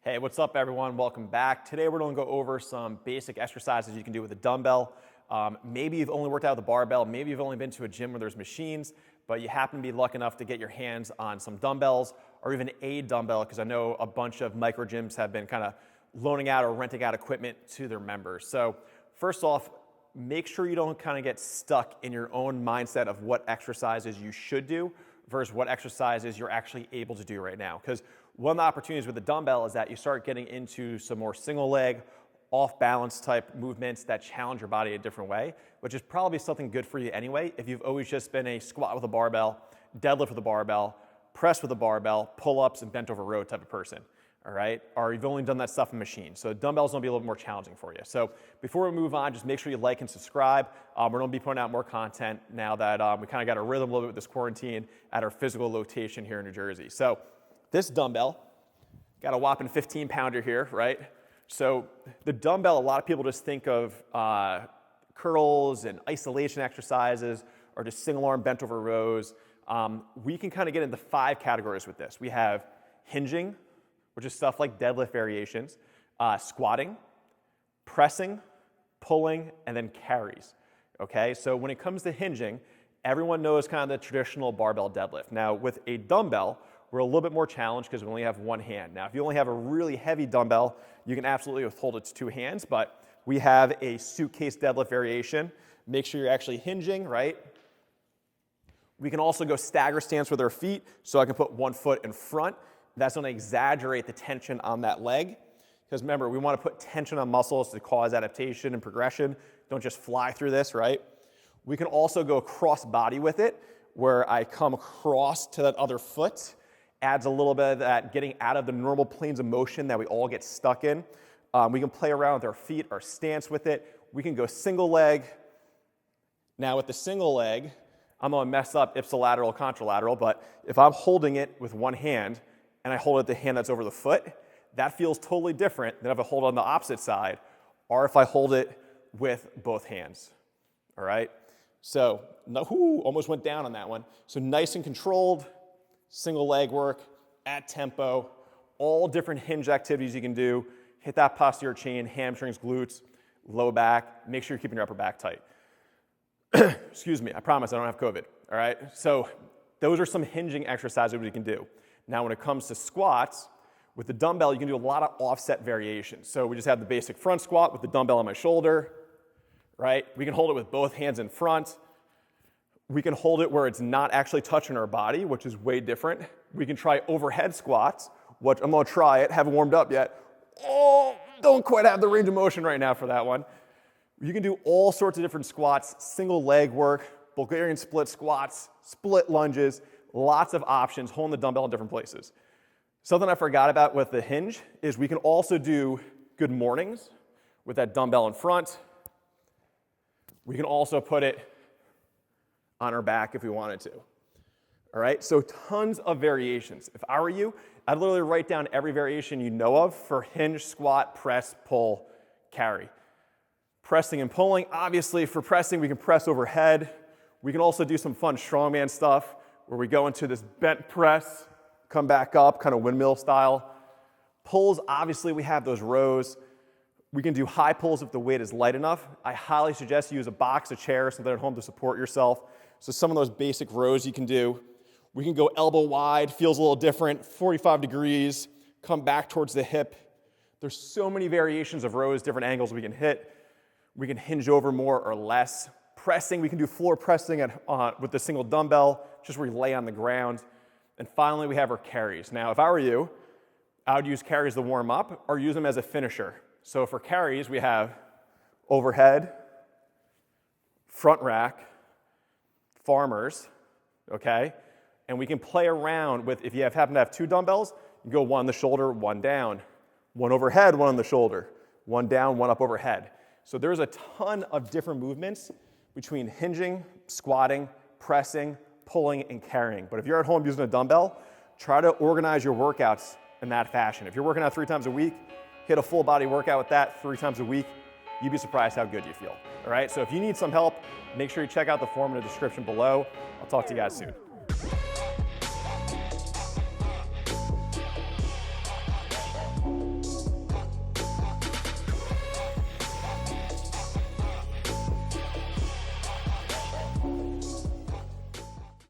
Hey, what's up everyone? Welcome back. Today we're going to go over some basic exercises you can do with a dumbbell. Maybe you've only worked out with a barbell, maybe you've only been to a gym where there's machines, but you happen to be lucky enough to get your hands on some dumbbells or even a dumbbell, because I know a bunch of micro gyms have been kind of loaning out or renting out equipment to their members. So first off, make sure you don't kind of get stuck in your own mindset of what exercises you should do versus what exercises you're actually able to do right now. Because one of the opportunities with the dumbbell is that you start getting into some more single leg, off balance type movements that challenge your body a different way, which is probably something good for you anyway if you've always just been a squat with a barbell, deadlift with a barbell, press with a barbell, pull-ups and bent over row type of person, all right? Or you've only done that stuff in machines. So dumbbells will be a little bit more challenging for you. So before we move on, just make sure you like and subscribe. We're gonna be putting out more content now that we kind of got a rhythm a little bit with this quarantine at our physical location here in New Jersey. So this dumbbell, got a whopping 15 pounder here, right? So the dumbbell, a lot of people just think of curls and isolation exercises or just single arm bent over rows. We can kind of get into 5 categories with this. We have hinging, which is stuff like deadlift variations, squatting, pressing, pulling, and then carries, okay? So when it comes to hinging, everyone knows kind of the traditional barbell deadlift. Now with a dumbbell, we're a little bit more challenged because we only have one hand. Now, if you only have a really heavy dumbbell, you can absolutely withhold it to 2 hands, but we have a suitcase deadlift variation. Make sure you're actually hinging, right? We can also go stagger stance with our feet, so I can put one foot in front. That's gonna exaggerate the tension on that leg. Because remember, we wanna put tension on muscles to cause adaptation and progression. Don't just fly through this, right? We can also go cross body with it, where I come across to that other foot. Adds a little bit of that getting out of the normal planes of motion that we all get stuck in. We can play around with our feet, our stance with it. We can go single leg. Now with the single leg, I'm gonna mess up ipsilateral, contralateral, but if I'm holding it with one hand and I hold it with the hand that's over the foot, that feels totally different than if I hold it on the opposite side or if I hold it with both hands, all right? So, almost went down on that one. So nice and controlled, single leg work, at tempo, all different hinge activities you can do. Hit that posterior chain, hamstrings, glutes, low back. Make sure you're keeping your upper back tight. Excuse me, I promise I don't have COVID, all right? So those are some hinging exercises we can do. Now when it comes to squats, with the dumbbell, you can do a lot of offset variations. So we just have the basic front squat with the dumbbell on my shoulder, right? We can hold it with both hands in front. We can hold it where it's not actually touching our body, which is way different. We can try overhead squats, which I'm gonna try it, haven't warmed up yet. Oh, don't quite have the range of motion right now for that one. You can do all sorts of different squats, single leg work, Bulgarian split squats, split lunges, lots of options, holding the dumbbell in different places. Something I forgot about with the hinge is we can also do good mornings with that dumbbell in front. We can also put it on our back if we wanted to. All right, so tons of variations. If I were you, I'd literally write down every variation you know of for hinge, squat, press, pull, carry. Pressing and pulling, obviously for pressing, we can press overhead. We can also do some fun strongman stuff where we go into this bent press, come back up, kind of windmill style. Pulls, obviously we have those rows. We can do high pulls if the weight is light enough. I highly suggest you use a box, a chair, something at home to support yourself. So some of those basic rows you can do. We can go elbow wide, feels a little different, 45 degrees, come back towards the hip. There's so many variations of rows, different angles we can hit. We can hinge over more or less. Pressing, we can do floor pressing with the single dumbbell, just where you lay on the ground. And finally, we have our carries. Now, if I were you, I would use carries to warm up or use them as a finisher. So for carries, we have overhead, front rack, farmers, okay? And we can play around with, if you happen to have 2 dumbbells, you go one on the shoulder, one down, one overhead, one on the shoulder, one down, one up overhead. So there's a ton of different movements between hinging, squatting, pressing, pulling, and carrying. But if you're at home using a dumbbell, try to organize your workouts in that fashion. If you're working out 3 times a week, hit a full body workout with that 3 times a week. You'd be surprised how good you feel, all right? So if you need some help, make sure you check out the form in the description below. I'll talk to you guys soon.